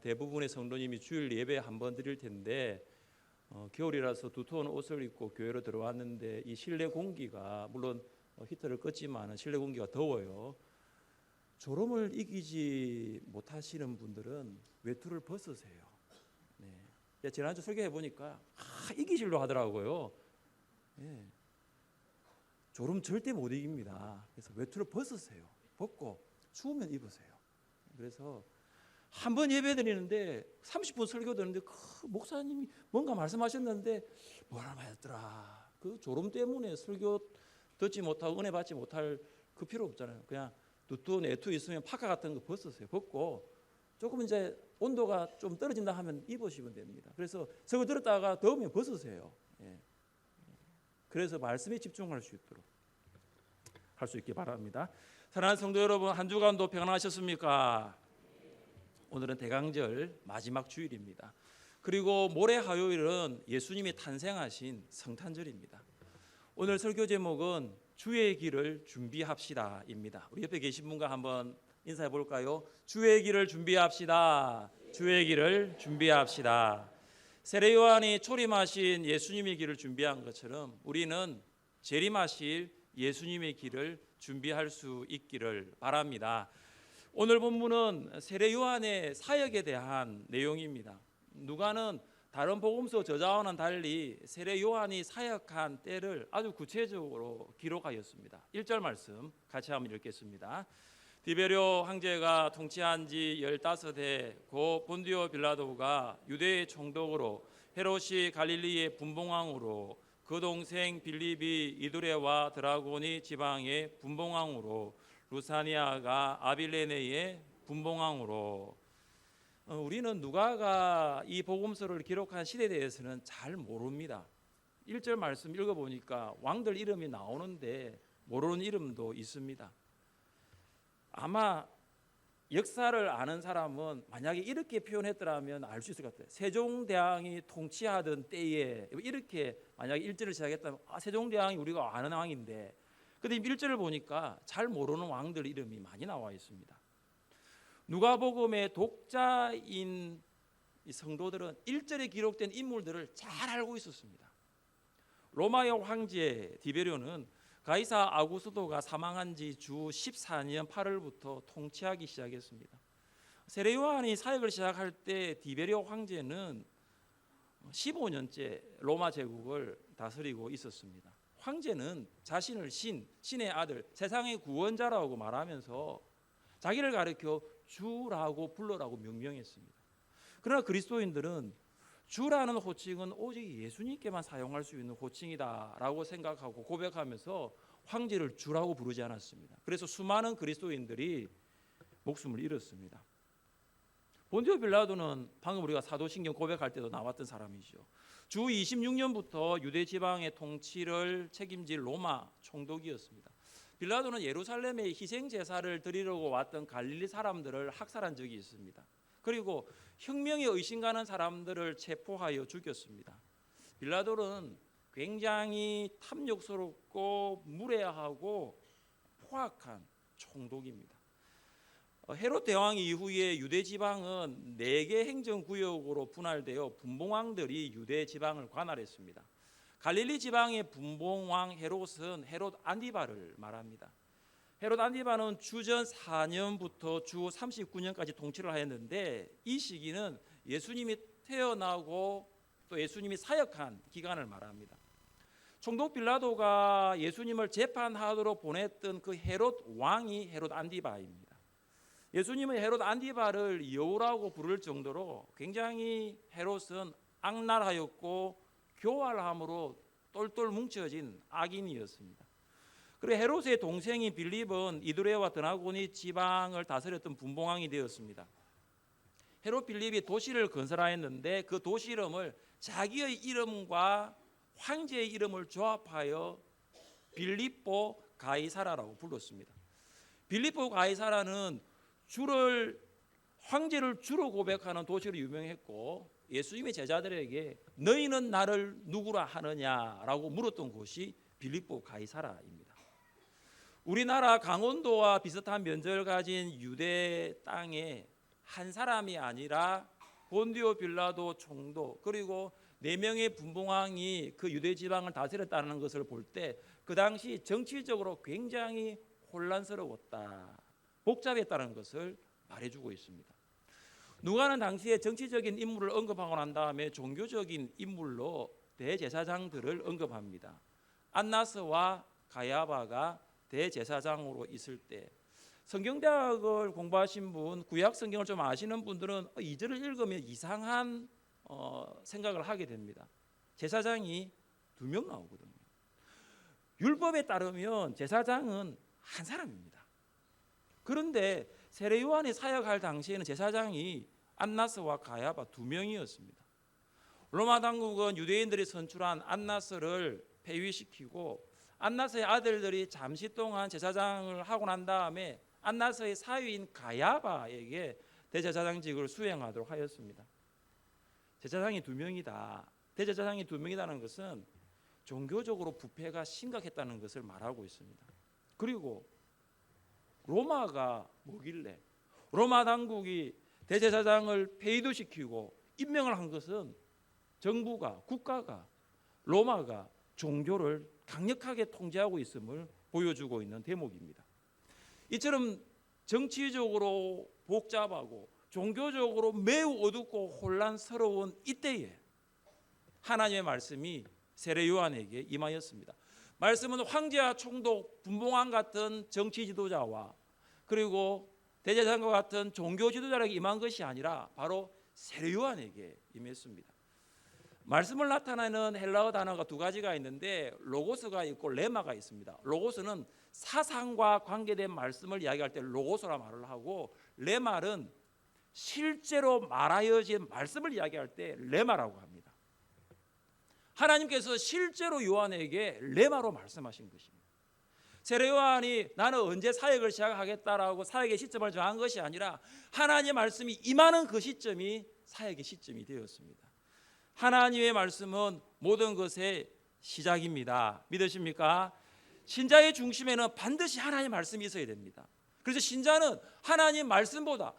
대부분의 성도님이 주일 예배 한 번 드릴 텐데 겨울이라서 두터운 옷을 입고 교회로 들어왔는데 이 실내 공기가 물론 히터를 껐지만 실내 공기가 더워요. 졸음을 이기지 못하시는 분들은 외투를 벗으세요. 네. 지난주 설교해 보니까 이기시려 하더라고요. 네. 졸음 절대 못 이깁니다. 그래서 외투를 벗으세요. 벗고 추우면 입으세요. 그래서 한 번 예배 드리는데 30분 설교 드리는데 그 목사님이 뭔가 말씀하셨는데 뭐라 말했더라. 그 졸음 때문에 설교 듣지 못하고 은혜 받지 못할 그 필요 없잖아요. 그냥 두꺼운 외투 있으면 파카 같은 거 벗으세요. 벗고 조금 이제 온도가 좀 떨어진다 하면 입으시면 됩니다. 그래서 설교 들었다가 더우면 벗으세요. 예. 그래서 말씀에 집중할 수 있도록 할 수 있기 바랍니다. 사랑하는 성도 여러분, 한 주간도 평안하셨습니까? 오늘은 대강절 마지막 주일입니다. 그리고 모레 화요일은 예수님이 탄생하신 성탄절입니다. 오늘 설교 제목은 주의 길을 준비합시다입니다. 우리 옆에 계신 분과 한번 인사해 볼까요? 주의 길을 준비합시다. 주의 길을 준비합시다. 세례 요한이 초림하신 예수님의 길을 준비한 것처럼 우리는 재림하실 예수님의 길을 준비할 수 있기를 바랍니다. 오늘 본문은 세례 요한의 사역에 대한 내용입니다. 누가는 다른 복음서 저자와는 달리 세례 요한이 사역한 때를 아주 구체적으로 기록하였습니다. 1절 말씀 같이 한번 읽겠습니다. 디베rio 황제가 통치한 지 15해 고 본디오 빌라도가 유대의 총독으로 헤롯이 갈릴리의 분봉왕으로 그 동생 빌립이 이두레와 드라고니 지방의 분봉왕으로 루사니아가 아빌레네의 분봉왕으로. 우리는 누가가 이 복음서를 기록한 시대에 대해서는 잘 모릅니다. 1절 말씀 읽어보니까 왕들 이름이 나오는데 모르는 이름도 있습니다. 아마 역사를 아는 사람은 만약에 이렇게 표현했더라면 알 수 있을 것 같아요. 세종대왕이 통치하던 때에 이렇게 만약에 1절을 시작했다면 세종대왕이 우리가 아는 왕인데, 근데 1절을 보니까 잘 모르는 왕들 이름이 많이 나와 있습니다. 누가복음의 독자인 성도들은 1절에 기록된 인물들을 잘 알고 있었습니다. 로마의 황제 디베료는 가이사 아구스도가 사망한 지 주 14년 8월부터 통치하기 시작했습니다. 세례 요한이 사역을 시작할 때 디베료 황제는 15년째 로마 제국을 다스리고 있었습니다. 황제는 자신을 신의 아들, 세상의 구원자라고 말하면서 자기를 가리켜 주라고 불러라고 명명했습니다. 그러나 그리스도인들은 주라는 호칭은 오직 예수님께만 사용할 수 있는 호칭이다라고 생각하고 고백하면서 황제를 주라고 부르지 않았습니다. 그래서 수많은 그리스도인들이 목숨을 잃었습니다. 본디오 빌라도는 방금 우리가 사도신경 고백할 때도 나왔던 사람이죠. 주 26년부터 유대 지방의 통치를 책임질 로마 총독이었습니다. 빌라도는 예루살렘에 희생 제사를 드리려고 왔던 갈릴리 사람들을 학살한 적이 있습니다. 그리고 혁명에 의심가는 사람들을 체포하여 죽였습니다. 빌라도는 굉장히 탐욕스럽고 무례하고 포악한 총독입니다. 헤롯 대왕 이후에 유대 지방은 4개 행정구역으로 분할되어 분봉왕들이 유대 지방을 관할했습니다. 갈릴리 지방의 분봉왕 헤롯은 헤롯 안디바를 말합니다. 헤롯 안디바는 주전 4년부터 주 39년까지 통치를 하였는데 이 시기는 예수님이 태어나고 또 예수님이 사역한 기간을 말합니다. 총독 빌라도가 예수님을 재판하도록 보냈던 그 헤롯 왕이 헤롯 안디바입니다. 예수님은 헤롯 안디바를 여우라고 부를 정도로 굉장히 헤롯은 악랄하였고 교활함으로 똘똘 뭉쳐진 악인이었습니다. 그리고 헤롯의 동생인 빌립은 이두레와 드라고니 지방을 다스렸던 분봉왕이 되었습니다. 헤롯 빌립이 도시를 건설하였는데 그 도시 이름을 자기의 이름과 황제의 이름을 조합하여 빌립보 가이사라라고 불렀습니다. 빌립보 가이사라는 황제를 주로 고백하는 도시로 유명했고 예수님의 제자들에게 너희는 나를 누구라 하느냐라고 물었던 곳이 빌립보 가이사라입니다. 우리나라 강원도와 비슷한 면적을 가진 유대 땅에 한 사람이 아니라 본디오 빌라도 총독 그리고 4명의 분봉왕이 그 유대 지방을 다스렸다는 것을 볼 때 그 당시 정치적으로 굉장히 혼란스러웠다, 복잡했다는 것을 말해주고 있습니다. 누가는 당시에 정치적인 인물을 언급하고 난 다음에 종교적인 인물로 대제사장들을 언급합니다. 안나스와 가야바가 대제사장으로 있을 때 성경대학을 공부하신 분, 구약 성경을 좀 아시는 분들은 이 절을 읽으면 이상한 생각을 하게 됩니다. 제사장이 2명 나오거든요. 율법에 따르면 제사장은 한 사람입니다. 그런데 세례 요한이 사역할 당시에는 제사장이 안나스와 가야바 2명이었습니다. 로마 당국은 유대인들이 선출한 안나스를 폐위시키고 안나스의 아들들이 잠시 동안 제사장을 하고 난 다음에 안나스의 사위인 가야바에게 대제사장직을 수행하도록 하였습니다. 제사장이 2명이다. 대제사장이 2명이라는 것은 종교적으로 부패가 심각했다는 것을 말하고 있습니다. 그리고 로마가 뭐길래 로마 당국이 대제사장을 폐위도 시키고 임명을 한 것은 정부가, 국가가, 로마가 종교를 강력하게 통제하고 있음을 보여주고 있는 대목입니다. 이처럼 정치적으로 복잡하고 종교적으로 매우 어둡고 혼란스러운 이때에 하나님의 말씀이 세례 요한에게 임하였습니다. 말씀은 황제와 총독, 분봉왕 같은 정치 지도자와 그리고 대제사장과 같은 종교 지도자에게 임한 것이 아니라 바로 세례 요한에게 임했습니다. 말씀을 나타내는 헬라어 단어가 2가지가 있는데 로고스가 있고 레마가 있습니다. 로고스는 사상과 관계된 말씀을 이야기할 때 로고스라 말을 하고, 레마는 실제로 말하여진 말씀을 이야기할 때 레마라고 합니다. 하나님께서 실제로 요한에게 레마로 말씀하신 것입니다. 세례 요한이 나는 언제 사역을 시작하겠다라고 사역의 시점을 정한 것이 아니라 하나님의 말씀이 임하는 그 시점이 사역의 시점이 되었습니다. 하나님의 말씀은 모든 것의 시작입니다. 믿으십니까? 신자의 중심에는 반드시 하나님의 말씀이 있어야 됩니다. 그래서 신자는 하나님 말씀보다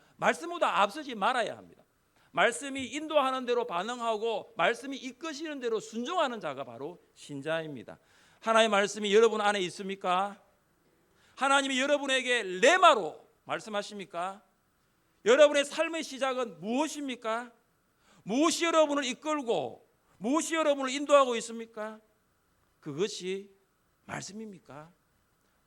앞서지 말아야 합니다. 말씀이 인도하는 대로 반응하고 말씀이 이끄시는 대로 순종하는 자가 바로 신자입니다. 하나님의 말씀이 여러분 안에 있습니까? 하나님이 여러분에게 레마로 말씀하십니까? 여러분의 삶의 시작은 무엇입니까? 무엇이 여러분을 이끌고 무엇이 여러분을 인도하고 있습니까? 그것이 말씀입니까?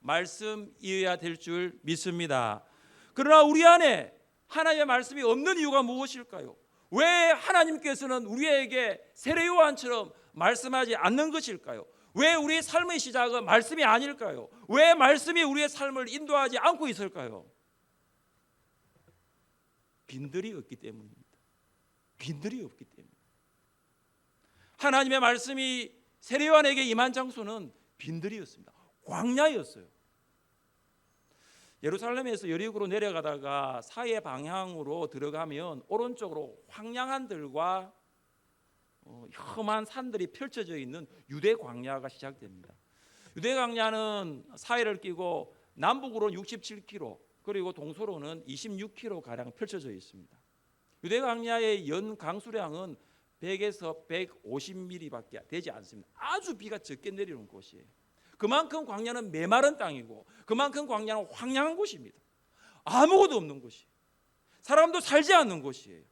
말씀이어야 될 줄 믿습니다. 그러나 우리 안에 하나님의 말씀이 없는 이유가 무엇일까요? 왜 하나님께서는 우리에게 세례 요한처럼 말씀하지 않는 것일까요? 왜 우리의 삶의 시작은 말씀이 아닐까요? 왜 말씀이 우리의 삶을 인도하지 않고 있을까요? 빈들이 없기 때문입니다. 빈들이 없기 때문에. 하나님의 말씀이 세례 요한에게 임한 장소는 빈들이었습니다. 광야였어요. 예루살렘에서 여리고로 내려가다가 사해 방향으로 들어가면 오른쪽으로 황량한 들과 험한 산들이 펼쳐져 있는 유대 광야가 시작됩니다. 유대 광야는 사해를 끼고 남북으로는 67km 그리고 동서로는 26km 가량 펼쳐져 있습니다. 유대 광야의 연 강수량은 100에서 150mm밖에 되지 않습니다. 아주 비가 적게 내리는 곳이에요. 그만큼 광야는 메마른 땅이고 그만큼 광야는 황량한 곳입니다. 아무것도 없는 곳이에요. 사람도 살지 않는 곳이에요.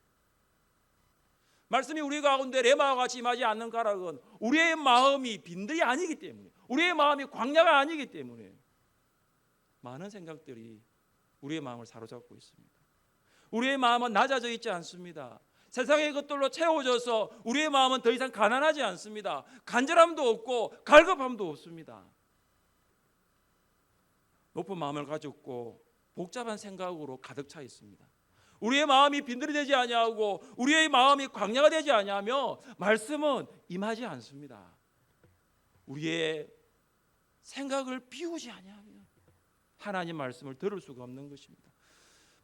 말씀이 우리 가운데 레마와 같이 임하지 않는 가락은 우리의 마음이 빈들이 아니기 때문에, 우리의 마음이 광야가 아니기 때문에 많은 생각들이 우리의 마음을 사로잡고 있습니다. 우리의 마음은 낮아져 있지 않습니다. 세상의 것들로 채워져서 우리의 마음은 더 이상 가난하지 않습니다. 간절함도 없고 갈급함도 없습니다. 높은 마음을 가졌고 복잡한 생각으로 가득 차 있습니다. 우리의 마음이 빈들이 되지 아니하고 우리의 마음이 광야가 되지 아니하며 말씀은 임하지 않습니다. 우리의 생각을 비우지 아니하면 하나님 말씀을 들을 수가 없는 것입니다.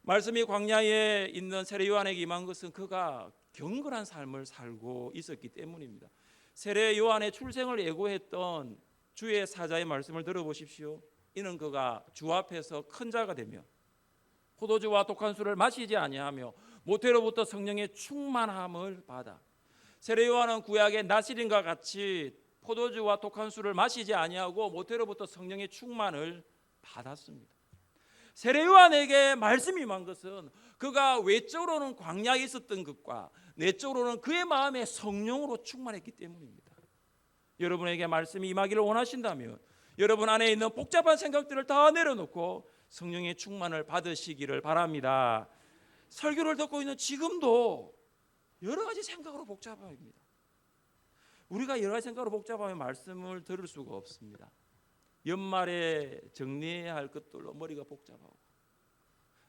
말씀이 광야에 있는 세례 요한에게 임한 것은 그가 경건한 삶을 살고 있었기 때문입니다. 세례 요한의 출생을 예고했던 주의 사자의 말씀을 들어보십시오. 이는 그가 주 앞에서 큰 자가 되며 포도주와 독한 술을 마시지 아니하며 모태로부터 성령의 충만함을 받아. 세례 요한은 구약의 나시린과 같이 포도주와 독한 술을 마시지 아니하고 모태로부터 성령의 충만을 받았습니다. 세례 요한에게 말씀이 임한 것은 그가 외적으로는 광야에 있었던 것과 내적으로는 그의 마음에 성령으로 충만했기 때문입니다. 여러분에게 말씀이 임하기를 원하신다면 여러분 안에 있는 복잡한 생각들을 다 내려놓고 성령의 충만을 받으시기를 바랍니다. 설교를 듣고 있는 지금도 여러 가지 생각으로 복잡합니다. 우리가 여러 가지 생각으로 복잡하면 말씀을 들을 수가 없습니다. 연말에 정리해야 할 것들로 머리가 복잡하고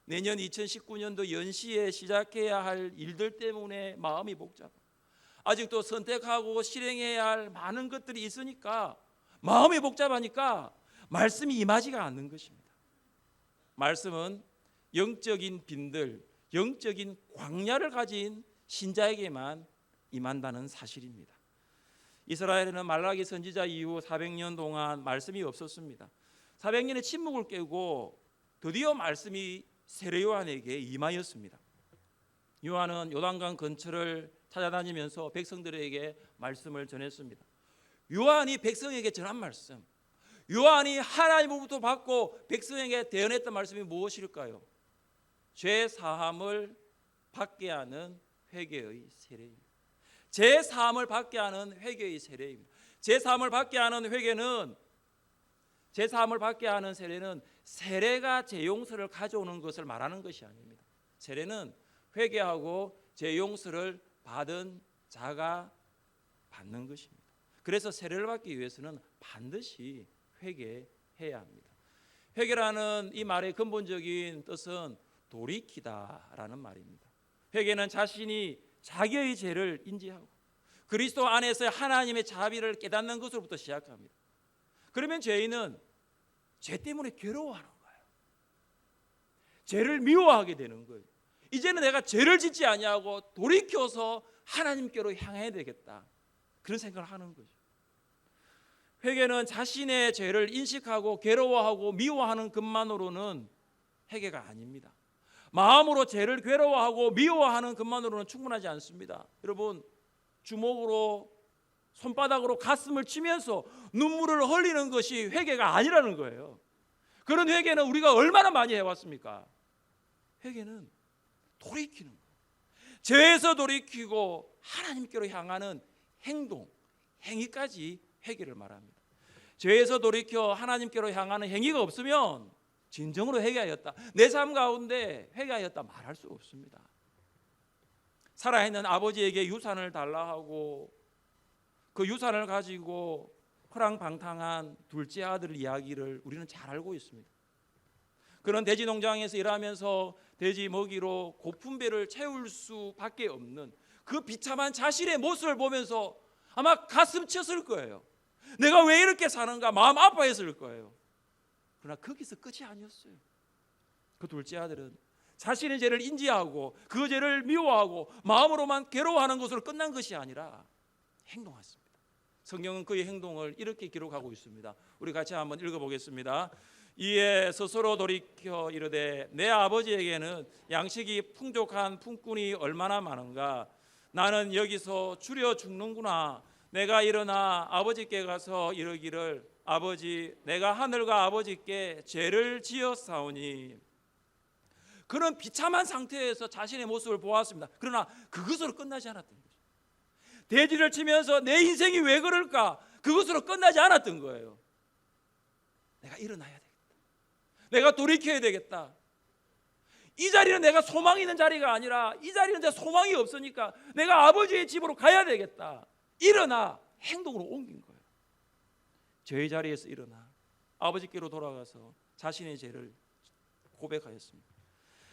내년 2019년도 연시에 시작해야 할 일들 때문에 마음이 복잡하고 아직도 선택하고 실행해야 할 많은 것들이 있으니까 마음이 복잡하니까 말씀이 임하지가 않는 것입니다. 말씀은 영적인 빈들, 영적인 광야를 가진 신자에게만 임한다는 사실입니다. 이스라엘에는 말라기 선지자 이후 400년 동안 말씀이 없었습니다. 400년의 침묵을 깨고 드디어 말씀이 세례 요한에게 임하였습니다. 요한은 요단강 근처를 찾아다니면서 백성들에게 말씀을 전했습니다. 요한이 백성에게 전한 말씀, 요한이 하나님으로부터 받고 백성에게 대언했던 말씀이 무엇일까요? 죄 사함을 받게 하는 회개의 세례입니다. 제 사함을 받게 하는 회개의 세례입니다. 제 사함을 받게 하는 회개는 제 사함을 받게 하는 세례는 세례가 제 용서를 가져오는 것을 말하는 것이 아닙니다. 세례는 회개하고 제 용서를 받은 자가 받는 것입니다. 그래서 세례를 받기 위해서는 반드시 회개해야 합니다. 회개라는 이 말의 근본적인 뜻은 돌이키다라는 말입니다. 회개는 자신이 자기의 죄를 인지하고 그리스도 안에서 하나님의 자비를 깨닫는 것으로부터 시작합니다. 그러면 죄인은 죄 때문에 괴로워하는 거예요. 죄를 미워하게 되는 거예요. 이제는 내가 죄를 짓지 아니하고 돌이켜서 하나님께로 향해야 되겠다, 그런 생각을 하는 거죠. 회개는 자신의 죄를 인식하고 괴로워하고 미워하는 것만으로는 회개가 아닙니다. 마음으로 죄를 괴로워하고 미워하는 것만으로는 충분하지 않습니다. 여러분, 주먹으로 손바닥으로 가슴을 치면서 눈물을 흘리는 것이 회개가 아니라는 거예요. 그런 회개는 우리가 얼마나 많이 해왔습니까? 회개는 돌이키는 거예요. 죄에서 돌이키고 하나님께로 향하는 행동, 행위까지 회개를 말합니다. 죄에서 돌이켜 하나님께로 향하는 행위가 없으면 진정으로 회개하였다, 내 삶 가운데 회개하였다 말할 수 없습니다. 살아있는 아버지에게 유산을 달라 하고 그 유산을 가지고 허랑방탕한 둘째 아들 이야기를 우리는 잘 알고 있습니다. 그런 돼지 농장에서 일하면서 돼지 먹이로 고픈 배를 채울 수밖에 없는 그 비참한 자신의 모습을 보면서 아마 가슴 쳤을 거예요. 내가 왜 이렇게 사는가 마음 아파했을 거예요. 그러나 거기서 끝이 아니었어요. 그 둘째 아들은 자신의 죄를 인지하고 그 죄를 미워하고 마음으로만 괴로워하는 것으로 끝난 것이 아니라 행동했습니다. 성경은 그의 행동을 이렇게 기록하고 있습니다. 우리 같이 한번 읽어보겠습니다. 이에 스스로 돌이켜 이르되 내 아버지에게는 양식이 풍족한 품꾼이 얼마나 많은가. 나는 여기서 줄여 죽는구나. 내가 일어나 아버지께 가서 이르기를 아버지, 내가 하늘과 아버지께 죄를 지었사오니. 그런 비참한 상태에서 자신의 모습을 보았습니다. 그러나 그것으로 끝나지 않았던 거죠. 돼지를 치면서 내 인생이 왜 그럴까, 그것으로 끝나지 않았던 거예요. 내가 일어나야 되겠다, 내가 돌이켜야 되겠다. 이 자리는 내가 소망이 있는 자리가 아니라 이 자리는 내가 소망이 없으니까 내가 아버지의 집으로 가야 되겠다. 일어나 행동으로 옮긴 거예요. 죄의 자리에서 일어나 아버지께로 돌아가서 자신의 죄를 고백하였습니다.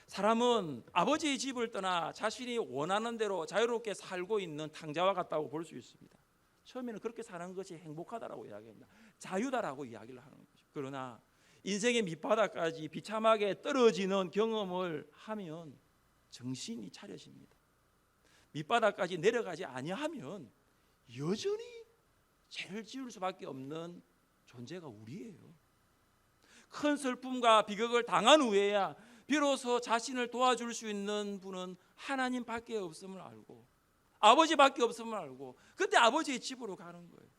사람은 아버지의 집을 떠나 자신이 원하는 대로 자유롭게 살고 있는 탕자와 같다고 볼 수 있습니다. 처음에는 그렇게 사는 것이 행복하다라고 이야기합니다. 자유다라고 이야기를 하는 거죠. 그러나 인생의 밑바닥까지 비참하게 떨어지는 경험을 하면 정신이 차려집니다. 밑바닥까지 내려가지 아니하면 여전히 죄를 지을 수밖에 없는 존재가 우리예요. 큰 슬픔과 비극을 당한 후에야 비로소 자신을 도와줄 수 있는 분은 하나님밖에 없음을 알고 아버지밖에 없음을 알고 그때 아버지의 집으로 가는 거예요.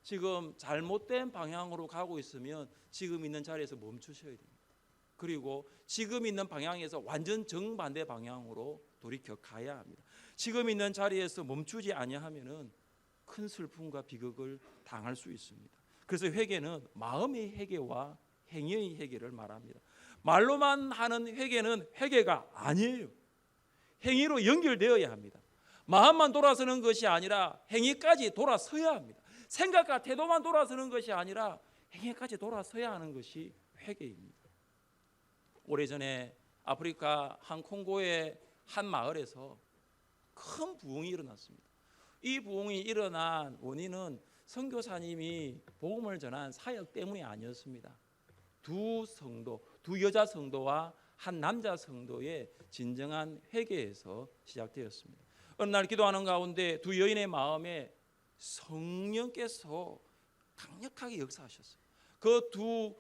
지금 잘못된 방향으로 가고 있으면 지금 있는 자리에서 멈추셔야 됩니다. 그리고 지금 있는 방향에서 완전 정반대 방향으로 돌이켜 가야 합니다. 지금 있는 자리에서 멈추지 아니하면은 큰 슬픔과 비극을 당할 수 있습니다. 그래서 회개는 마음의 회개와 행위의 회개를 말합니다. 말로만 하는 회개는 회개가 아니에요. 행위로 연결되어야 합니다. 마음만 돌아서는 것이 아니라 행위까지 돌아서야 합니다. 생각과 태도만 돌아서는 것이 아니라 행위까지 돌아서야 하는 것이 회개입니다. 오래전에 아프리카 한 콩고의 한 마을에서 큰 부흥이 일어났습니다. 이 부흥이 일어난 원인은 선교사님이 복음을 전한 사역 때문이 아니었습니다. 두 여자 성도와 한 남자 성도의 진정한 회개에서 시작되었습니다. 어느 날 기도하는 가운데 두 여인의 마음에 성령께서 강력하게 역사하셨어요. 그 두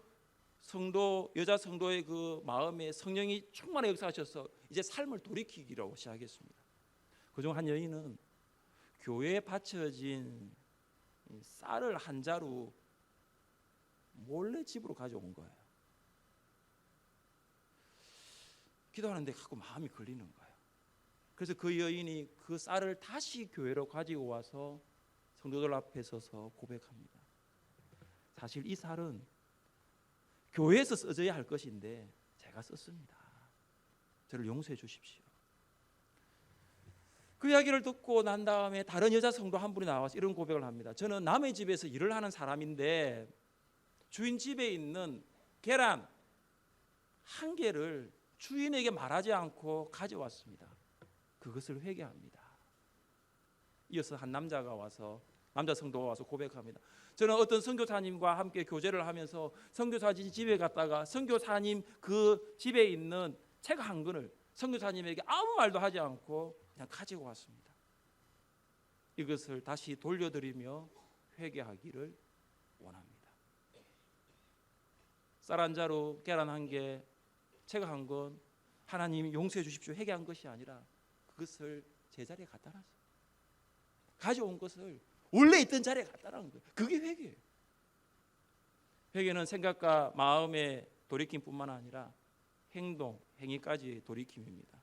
여자 성도의 그 마음에 성령이 충만히 역사하셔서 이제 삶을 돌이키기로 시작했습니다. 그중 한 여인은 교회에 바쳐진 쌀을 한 자루 몰래 집으로 가져온 거예요. 기도하는데 자꾸 마음이 걸리는 거예요. 그래서 그 여인이 그 쌀을 다시 교회로 가지고 와서 성도들 앞에 서서 고백합니다. 사실 이 쌀은 교회에서 써져야 할 것인데 제가 썼습니다. 저를 용서해 주십시오. 그 이야기를 듣고 난 다음에 다른 여자 성도 한 분이 나와서 이런 고백을 합니다. 저는 남의 집에서 일을 하는 사람인데 주인 집에 있는 계란 한 개를 주인에게 말하지 않고 가져왔습니다. 그것을 회개합니다. 이어서 한 남자 성도가 와서 고백합니다. 저는 어떤 선교사님과 함께 교제를 하면서 선교사님 집에 갔다가 선교사님 그 집에 있는 책 한 권을 선교사님에게 아무 말도 하지 않고 그냥 가지고 왔습니다. 이것을 다시 돌려드리며 회개하기를 원합니다. 쌀 한 자루, 계란 한 개, 책 한 권, 하나님이 용서해 주십시오 회개한 것이 아니라 그것을 제자리에 갖다 놨어요. 가져온 것을 원래 있던 자리에 갖다 놨는 거예요. 그게 회개예요. 회개는 생각과 마음의 돌이킴뿐만 아니라 행동, 행위까지 돌이킴입니다.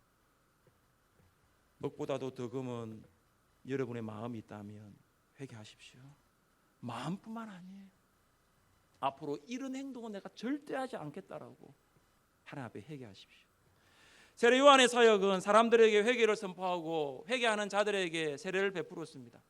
무엇보다도 더 금은 여러분의 마음이 있다면 회개하십시오. 마음뿐만 아니에요. 앞으로 이런 행동은 내가 절대 하지 않겠다라고 하나님 앞에 회개하십시오. 세례 요한의 사역은 사람들에게 회개를 선포하고 회개하는 자들에게 세례를 베풀었습니다.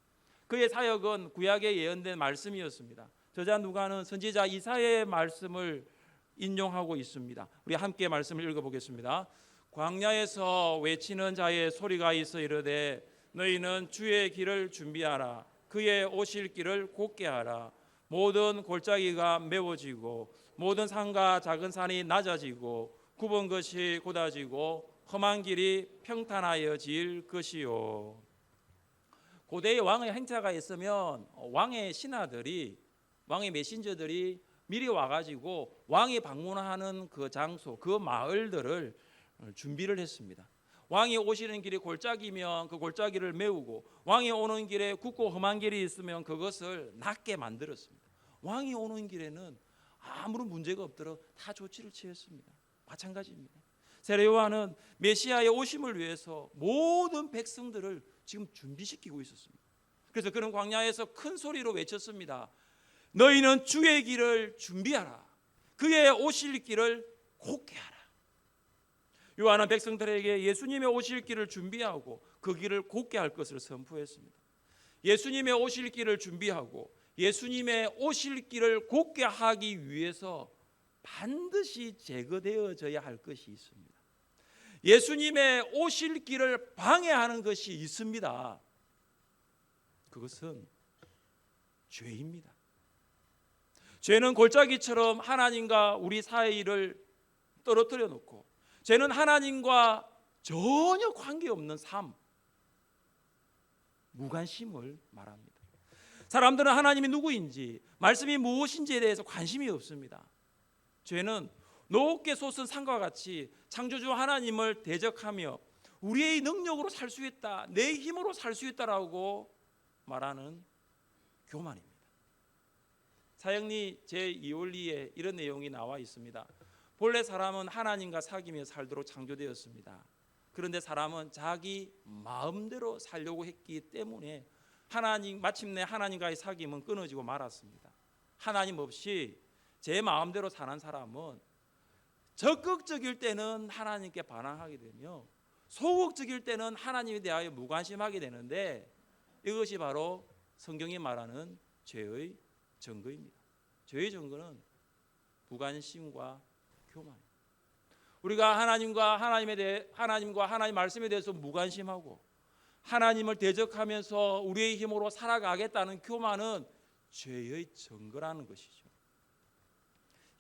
그의 사역은 구약에 예언된 말씀이었습니다. 저자 누가는 선지자 이사야의 말씀을 인용하고 있습니다. 우리 함께 말씀을 읽어보겠습니다. 광야에서 외치는 자의 소리가 있어 이르되 너희는 주의 길을 준비하라. 그의 오실 길을 곧게 하라. 모든 골짜기가 메워지고 모든 산과 작은 산이 낮아지고 굽은 것이 곧아지고 험한 길이 평탄하여질 것이요. 고대의 왕의 행차가 있으면 왕의 신하들이 왕의 메신저들이 미리 와가지고 왕이 방문하는 그 장소 그 마을들을 준비를 했습니다. 왕이 오시는 길이 골짜기면 그 골짜기를 메우고 왕이 오는 길에 굽고 험한 길이 있으면 그것을 낫게 만들었습니다. 왕이 오는 길에는 아무런 문제가 없도록 다 조치를 취했습니다. 마찬가지입니다. 세례 요한은 메시아의 오심을 위해서 모든 백성들을 지금 준비시키고 있었습니다. 그래서 그는 광야에서 큰 소리로 외쳤습니다. 너희는 주의 길을 준비하라. 그의 오실 길을 곧게 하라. 요한은 백성들에게 예수님의 오실 길을 준비하고 그 길을 곧게 할 것을 선포했습니다. 예수님의 오실 길을 준비하고 예수님의 오실 길을 곧게 하기 위해서 반드시 제거되어져야 할 것이 있습니다. 예수님의 오실 길을 방해하는 것이 있습니다. 그것은 죄입니다. 죄는 골짜기처럼 하나님과 우리 사이를 떨어뜨려 놓고 죄는 하나님과 전혀 관계없는 삶, 무관심을 말합니다. 사람들은 하나님이 누구인지 말씀이 무엇인지에 대해서 관심이 없습니다. 죄는 높게 솟은 산과 같이 창조주 하나님을 대적하며 우리의 능력으로 살 수 있다, 내 힘으로 살 수 있다라고 말하는 교만입니다. 사형리 제2원리에 이런 내용이 나와 있습니다. 본래 사람은 하나님과 사귀며 살도록 창조되었습니다. 그런데 사람은 자기 마음대로 살려고 했기 때문에 마침내 하나님과의 사귐은 끊어지고 말았습니다. 하나님 없이 제 마음대로 사는 사람은 적극적일 때는 하나님께 반항하게 되며 소극적일 때는 하나님에 대하여 무관심하게 되는데, 이것이 바로 성경이 말하는 죄의 증거입니다. 죄의 증거는 무관심과 교만입니다. 우리가 하나님과 하나님 말씀에 대해서 무관심하고 하나님을 대적하면서 우리의 힘으로 살아가겠다는 교만은 죄의 증거라는 것이죠.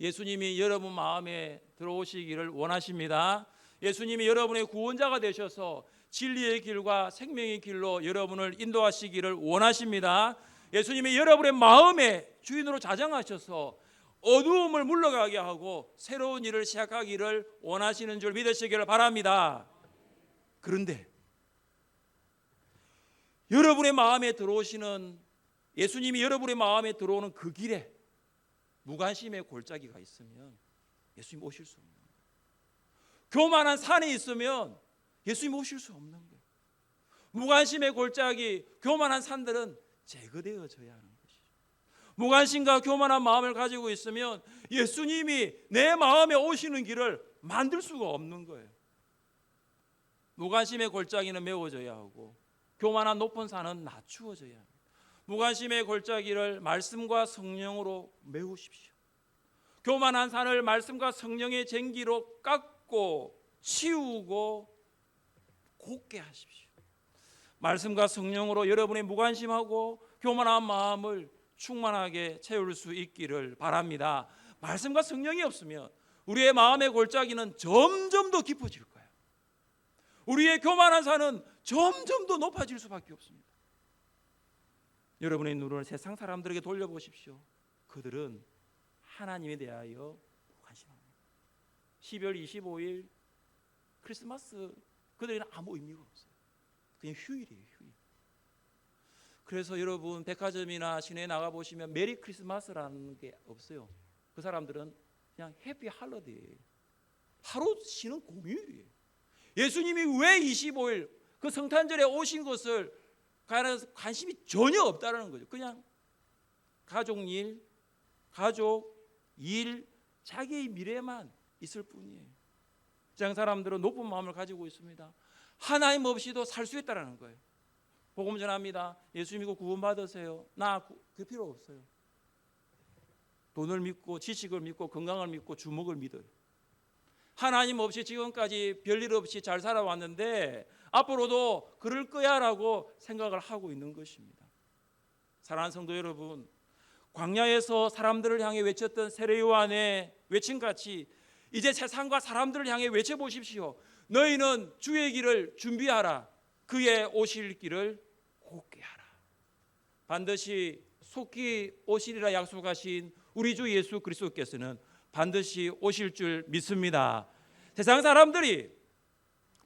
예수님이 여러분 마음에 들어오시기를 원하십니다. 예수님이 여러분의 구원자가 되셔서 진리의 길과 생명의 길로 여러분을 인도하시기를 원하십니다. 예수님이 여러분의 마음의 주인으로 자정하셔서 어두움을 물러가게 하고 새로운 일을 시작하기를 원하시는 줄 믿으시기를 바랍니다. 그런데 여러분의 마음에 들어오시는, 예수님이 여러분의 마음에 들어오는 그 길에 무관심의 골짜기가 있으면 예수님 오실 수 없는 거예요. 교만한 산이 있으면 예수님 오실 수 없는 거예요. 무관심의 골짜기, 교만한 산들은 제거되어져야 하는 것이죠. 무관심과 교만한 마음을 가지고 있으면 예수님이 내 마음에 오시는 길을 만들 수가 없는 거예요. 무관심의 골짜기는 메워져야 하고 교만한 높은 산은 낮추어져야 합니다. 무관심의 골짜기를 말씀과 성령으로 메우십시오. 교만한 산을 말씀과 성령의 쟁기로 깎고 치우고 곧게 하십시오. 말씀과 성령으로 여러분의 무관심하고 교만한 마음을 충만하게 채울 수 있기를 바랍니다. 말씀과 성령이 없으면 우리의 마음의 골짜기는 점점 더 깊어질 거예요. 우리의 교만한 산은 점점 더 높아질 수밖에 없습니다. 여러분의 눈을 세상 사람들에게 돌려보십시오. 그들은 하나님에 대하여 관심합니다. 12월 25일 크리스마스, 그들에게는 아무 의미가 없어요. 그냥 휴일이에요, 휴일. 그래서 여러분 백화점이나 시내에 나가보시면 메리 크리스마스라는 게 없어요. 그 사람들은 그냥 해피 할러데이예요. 하루 쉬는 공휴일이에요. 예수님이 왜 25일 그 성탄절에 오신 것을 관심이 전혀 없다라는 거죠. 그냥 가족 일, 자기의 미래만 있을 뿐이에요. 세상 사람들은 높은 마음을 가지고 있습니다. 하나님 없이도 살 수 있다라는 거예요. 복음 전합니다. 예수 믿고 구원 받으세요. 그 필요 없어요. 돈을 믿고 지식을 믿고 건강을 믿고 주먹을 믿어요. 하나님 없이 지금까지 별일 없이 잘 살아왔는데 앞으로도 그럴 거야라고 생각을 하고 있는 것입니다. 사랑하는 성도 여러분, 광야에서 사람들을 향해 외쳤던 세례 요한의 외침같이 이제 세상과 사람들을 향해 외쳐보십시오. 너희는 주의 길을 준비하라. 그의 오실 길을 곧게 하라. 반드시 속히 오시리라 약속하신 우리 주 예수 그리스도께서는 반드시 오실 줄 믿습니다. 세상 사람들이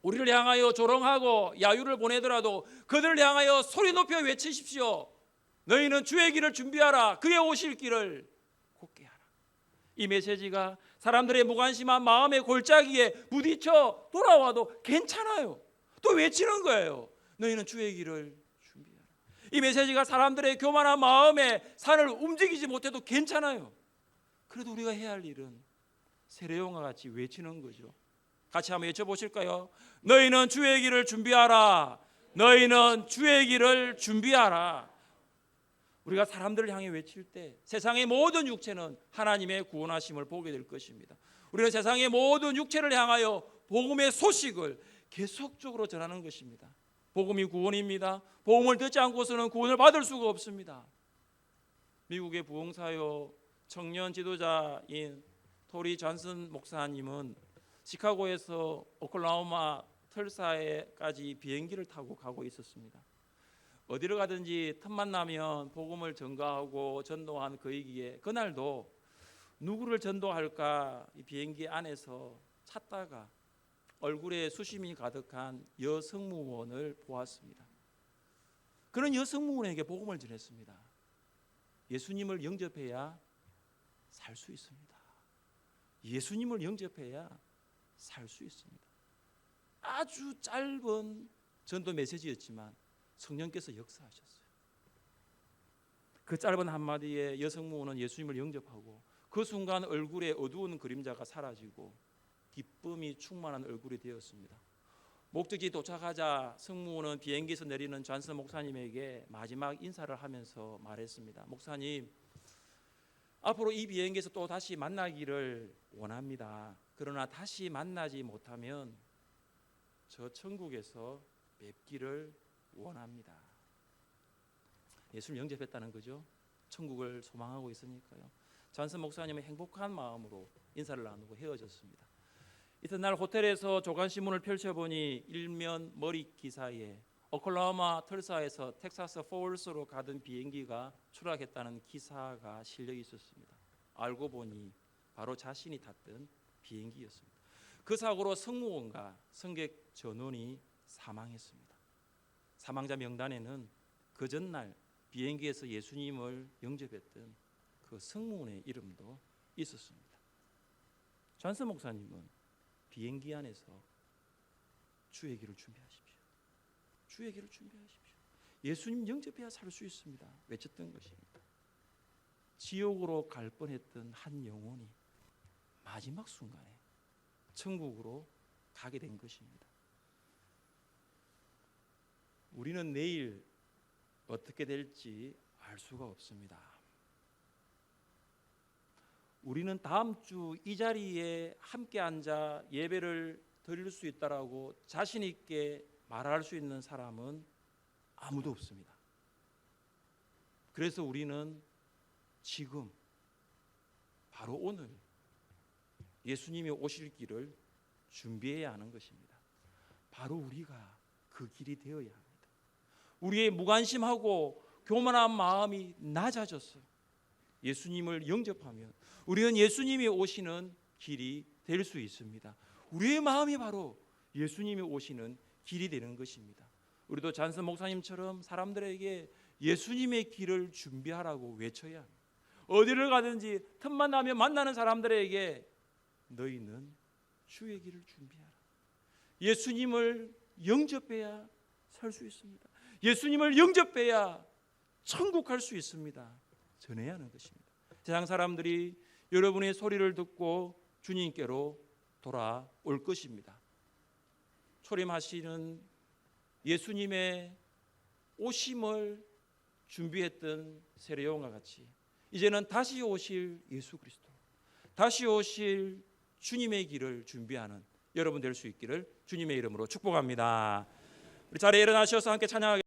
우리를 향하여 조롱하고 야유를 보내더라도 그들을 향하여 소리 높여 외치십시오. 너희는 주의 길을 준비하라. 그의 오실 길을 곧게 하라. 이 메시지가 사람들의 무관심한 마음의 골짜기에 부딪혀 돌아와도 괜찮아요. 또 외치는 거예요. 너희는 주의 길을 준비하라. 이 메시지가 사람들의 교만한 마음에 산을 움직이지 못해도 괜찮아요. 그래도 우리가 해야 할 일은 세례요한과 같이 외치는 거죠. 같이 한번 외쳐보실까요? 너희는 주의 길을 준비하라. 너희는 주의 길을 준비하라. 우리가 사람들을 향해 외칠 때 세상의 모든 육체는 하나님의 구원하심을 보게 될 것입니다. 우리는 세상의 모든 육체를 향하여 복음의 소식을 계속적으로 전하는 것입니다. 복음이 구원입니다. 복음을 듣지 않고서는 구원을 받을 수가 없습니다. 미국의 부흥사요 청년 지도자인 토리 존슨 목사님은 시카고에서 오클라호마 털사에까지 비행기를 타고 가고 있었습니다. 어디를 가든지 틈만 나면 복음을 전가하고 전도한 그이기에 그날도 누구를 전도할까 이 비행기 안에서 찾다가 얼굴에 수심이 가득한 여승무원을 보았습니다. 그런 여승무원에게 복음을 전했습니다. 예수님을 영접해야 살 수 있습니다. 예수님을 영접해야 살 수 있습니다. 아주 짧은 전도 메시지였지만 성령께서 역사하셨어요. 그 짧은 한마디에 여성무원은 예수님을 영접하고 그 순간 얼굴에 어두운 그림자가 사라지고 기쁨이 충만한 얼굴이 되었습니다. 목적지 도착하자 성무원은 비행기에서 내리는 존슨 목사님에게 마지막 인사를 하면서 말했습니다. 목사님, 앞으로 이 비행기에서 또 다시 만나기를 원합니다. 그러나 다시 만나지 못하면 저 천국에서 뵙기를 원합니다. 예수를 영접했다는 거죠. 천국을 소망하고 있으니까요. 존슨 목사님은 행복한 마음으로 인사를 나누고 헤어졌습니다. 이튿날 호텔에서 조간신문을 펼쳐보니 일면 머리 기사에 오클라호마 tulsa에서 텍사스 폴스로 가던 비행기가 추락했다는 기사가 실려 있었습니다. 알고 보니 바로 자신이 탔던 비행기였습니다. 그 사고로 승무원과 승객 전원이 사망했습니다. 사망자 명단에는 그 전날 비행기에서 예수님을 영접했던 그 승무원의 이름도 있었습니다. 존슨 목사님은 비행기 안에서 주의 길을 준비하십시오. 주의 길을 준비하십시오. 예수님 영접해야 살 수 있습니다. 외쳤던 것입니다. 지옥으로 갈 뻔했던 한 영혼이 마지막 순간에 천국으로 가게 된 것입니다. 우리는 내일 어떻게 될지 알 수가 없습니다. 우리는 다음 주 이 자리에 함께 앉아 예배를 드릴 수 있다라고 자신 있게 말할 수 있는 사람은 아무도 없습니다. 그래서 우리는 지금 바로 오늘 예수님이 오실 길을 준비해야 하는 것입니다. 바로 우리가 그 길이 되어야 합니다. 우리의 무관심하고 교만한 마음이 낮아져서 예수님을 영접하면 우리는 예수님이 오시는 길이 될 수 있습니다. 우리의 마음이 바로 예수님이 오시는 길이 되는 것입니다. 우리도 존슨 목사님처럼 사람들에게 예수님의 길을 준비하라고 외쳐야 합니다. 어디를 가든지 틈만 나면 만나는 사람들에게 너희는 주의 길을 준비하라. 예수님을 영접해야 살 수 있습니다. 예수님을 영접해야 천국 갈 수 있습니다. 전해야 하는 것입니다. 세상 사람들이 여러분의 소리를 듣고 주님께로 돌아올 것입니다. 초림하시는 예수님의 오심을 준비했던 세례요한과 같이 이제는 다시 오실 예수 그리스도, 다시 오실 주님의 길을 준비하는 여러분 될 수 있기를 주님의 이름으로 축복합니다. 우리 자리에 일어나셔서 함께 찬양하겠습니다.